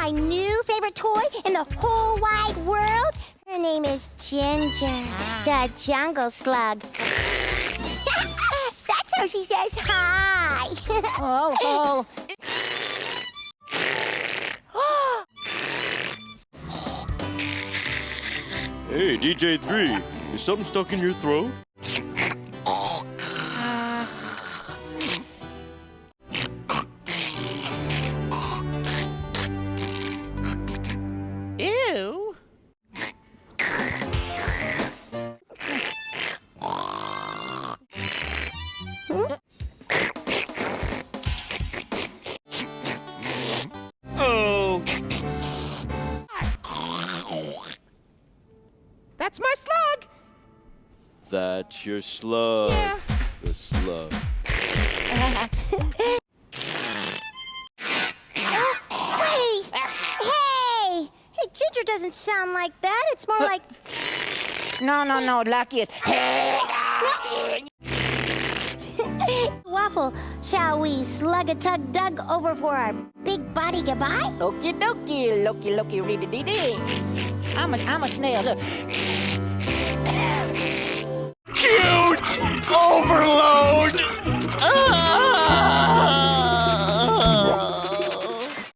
my new favorite toy in the whole wide world? Her name is Ginger, the jungle slug. That's how she says hi. Oh. Hey, DJ3, is something stuck in your throat? Ew. Oh! That's my slug. That's your slug. Yeah. The slug. Hey, Ginger doesn't sound like that. It's more like... No, Lucky is. Waffle, shall we slug-a-tug-dug over for our big body goodbye? Okie dokie, Loki, ready. I'm a snail, look.